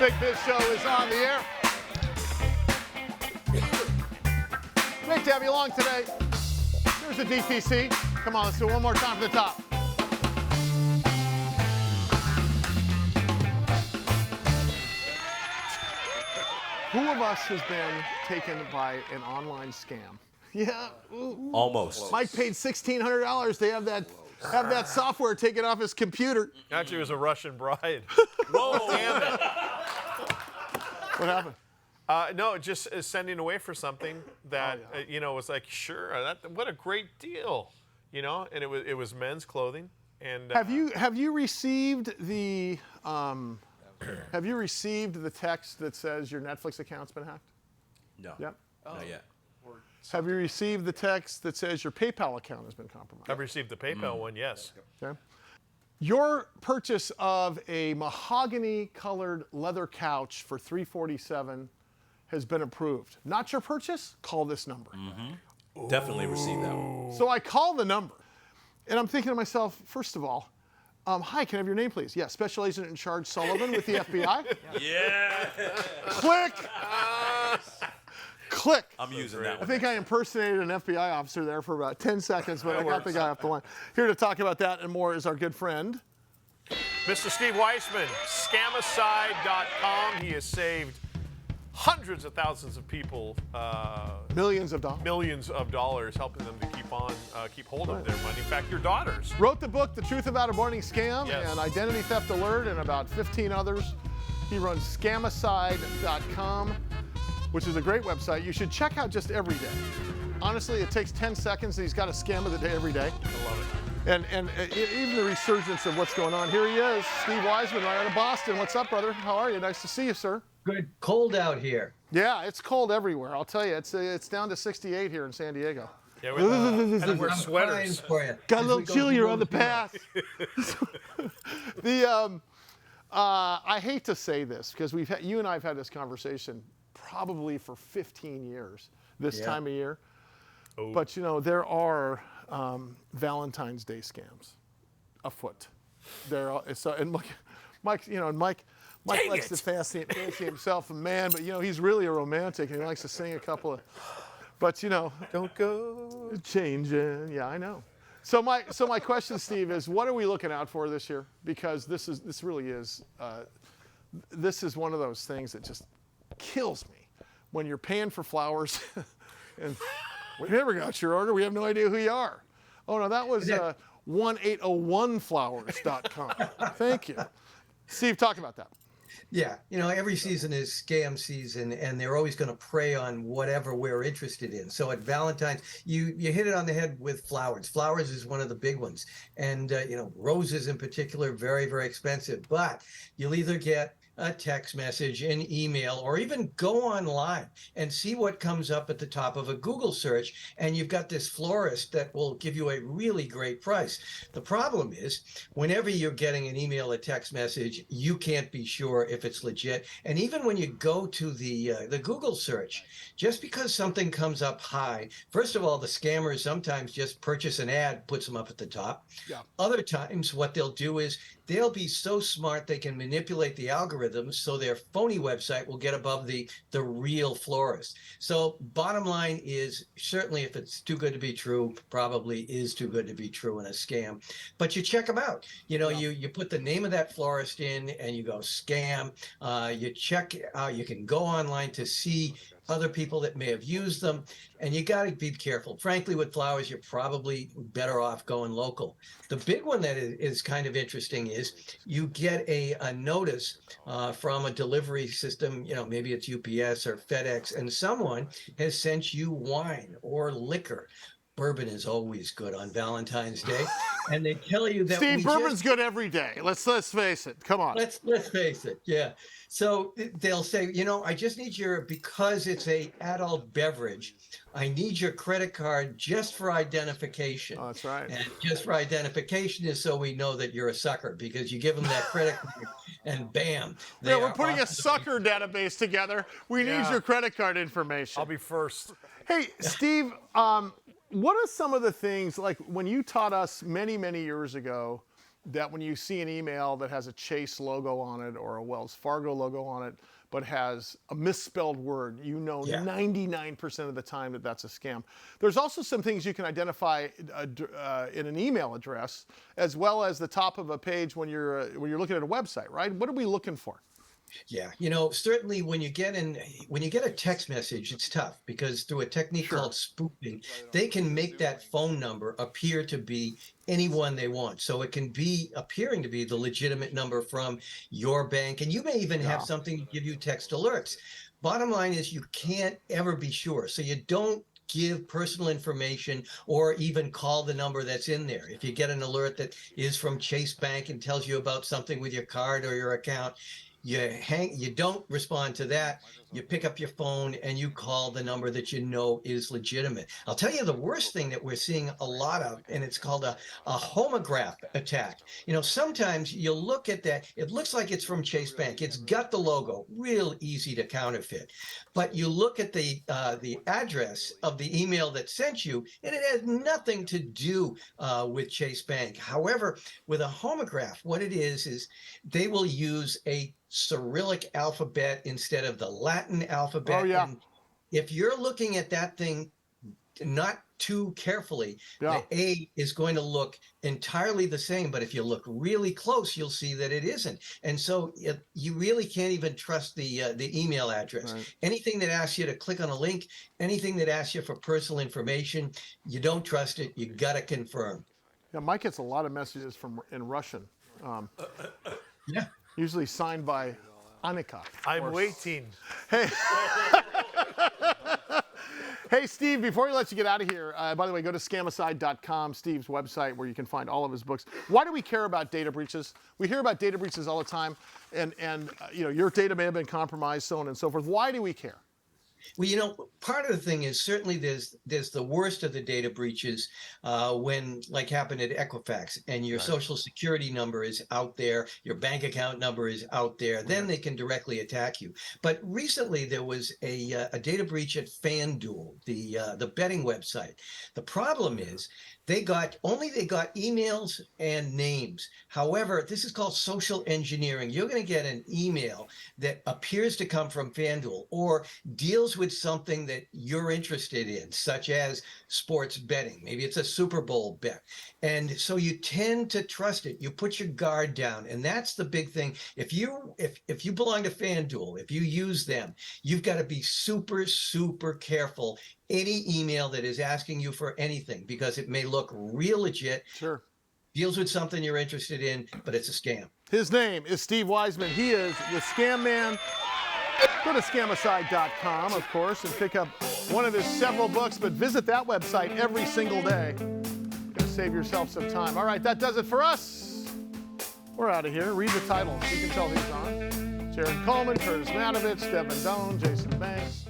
Big Biz Show is on the air. Great to have you along today. Here's the DTC. Come on, let's do it one more time from the top. Who of us has been taken by an online scam? Yeah. Ooh. Almost. Mike paid $1,600 to have that software taken off his computer. Actually, it was a Russian bride. Whoa, damn it. What happened? No, just sending away for something that was like, sure, what a great deal, and it was men's clothing. And Have you received the text that says your Netflix account's been hacked? No. Yep. Not yet. Have you received the text that says your PayPal account has been compromised? I've received the PayPal one, yes. Okay. Your purchase of a mahogany-colored leather couch for $347 has been approved. Not your purchase? Call this number. Mm-hmm. Definitely received that one. So I call the number, and I'm thinking to myself, first of all, hi, can I have your name, please? Yeah, Special Agent in Charge Sullivan with the FBI. Yeah. Click. Click. I'm using that I one. think I impersonated an FBI officer there for about 10 seconds, but I got the guy off the line. Here to talk about that and more is our good friend, Mr. Steve Weisman, scamicide.com. He has saved hundreds of thousands of people millions of dollars. millions of dollars, helping them to keep hold of their money. In fact, your daughters. Wrote the book, The Truth About a Morning Scam, Yes. and Identity Theft Alert, and about 15 others. He runs scamicide.com, which is a great website. You should check out just every day. Honestly, it takes 10 seconds, and he's got a scam of the day every day. I love it. And even the resurgence of what's going on. Here he is, Steve Weisman, right out of Boston. What's up, brother? How are you? Nice to see you, sir. Good. Cold out here. Yeah, it's cold everywhere. I'll tell you, it's down to 68 here in San Diego. Yeah, we had to wear I'm sweaters. crying for you. Got a As little we go chillier through on the those path. I hate to say this because you and I have had this conversation probably for 15 years this time of year. Oh. But there are Valentine's Day scams afoot. And look, Mike, Mike likes to fancy himself a man, but he's really a romantic and he likes to sing a couple of. But Don't go. changing. Yeah, I know. So my question, Steve, is what are we looking out for this year? Because this really is one of those things that just kills me when you're paying for flowers and we never got your order. We have no idea who you are. Oh no, that was 1801flowers.com. Thank you, Steve. Talk about that. Yeah, every season is scam season, and they're always going to prey on whatever we're interested in. So at Valentine's, you hit it on the head with flowers. Flowers is one of the big ones, and roses in particular, very, very expensive. But you'll either get a text message, an email, or even go online and see what comes up at the top of a Google search. And you've got this florist that will give you a really great price. The problem is whenever you're getting an email or text message, you can't be sure if it's legit. And even when you go to the Google search, just because something comes up high, first of all, the scammers sometimes just purchase an ad, puts them up at the top. Yeah. Other times what they'll do is they'll be so smart they can manipulate the algorithms so their phony website will get above the real florist. So bottom line is, certainly if it's too good to be true, probably is too good to be true in a scam. But you check them out. You put the name of that florist in and you go scam. You check, you can go online to see other people that may have used them, and you got to be careful. Frankly, with flowers, you're probably better off going local. The big one that is kind of interesting is you get a notice from a delivery system, maybe it's UPS or FedEx, and someone has sent you wine or liquor. Bourbon is always good on Valentine's Day, and they tell you that Steve, bourbon's good every day. Let's face it. Come on. Let's face it. Yeah. So they'll say, I just need because it's a adult beverage, I need your credit card just for identification. Oh, that's right. And just for identification is so we know that you're a sucker, because you give them that credit card and bam. Yeah, we're putting a sucker database together. We need your credit card information. I'll be first. Hey, Steve, what are some of the things, like when you taught us many, many years ago that when you see an email that has a Chase logo on it or a Wells Fargo logo on it, but has a misspelled word, you know 99% of the time that that's a scam. There's also some things you can identify in an email address, as well as the top of a page when you're looking at a website, right? What are we looking for? Yeah, certainly when you get a text message, it's tough because through a technique called spoofing, they can make that phone number appear to be anyone they want. So it can be appearing to be the legitimate number from your bank, and you may even have something to give you text alerts. Bottom line is you can't ever be sure. So you don't give personal information or even call the number that's in there. If you get an alert that is from Chase Bank and tells you about something with your card or your account, you don't respond to that. You pick up your phone and you call the number that you know is legitimate. I'll tell you the worst thing that we're seeing a lot of, and it's called a homograph attack. Sometimes you look at that, it looks like it's from Chase Bank. It's got the logo, real easy to counterfeit. But you look at the address of the email that sent you, and it has nothing to do with Chase Bank. However, with a homograph, what it is they will use a Cyrillic alphabet instead of the Latin alphabet. Oh, yeah. And if you're looking at that thing not too carefully, the A is going to look entirely the same. But if you look really close, you'll see that it isn't. And so you really can't even trust the email address. Right. Anything that asks you to click on a link, anything that asks you for personal information, you don't trust it. You got to confirm. Yeah, Mike gets a lot of messages in Russian. Yeah. Usually signed by Annika. I'm waiting. Hey. Hey, Steve, before we let you get out of here, by the way, go to scamicide.com, Steve's website, where you can find all of his books. Why do we care about data breaches? We hear about data breaches all the time, and your data may have been compromised, so on and so forth. Why do we care? Well, part of the thing is certainly there's the worst of the data breaches when, like happened at Equifax, and your social security number is out there, your bank account number is out there, then they can directly attack you. But recently there was a data breach at FanDuel, the betting website. The problem is they got emails and names. However, this is called social engineering. You're going to get an email that appears to come from FanDuel or deals with something that you're interested in, such as sports betting. Maybe it's a Super Bowl bet. And so you tend to trust it. You put your guard down. And that's the big thing. If you belong to FanDuel, if you use them, you've got to be super, super careful any email that is asking you for anything, because it may look real legit. Sure. Deals with something you're interested in, but it's a scam. His name is Steve Weisman. He is the Scam Man. Go to scamicide.com, of course, and pick up one of his several books, but visit that website every single day. You're gonna save yourself some time. All right, that does it for us. We're out of here. Read the titles. You can tell who's on. Jared Coleman, Curtis Matovich, Devin Doan, Jason Banks.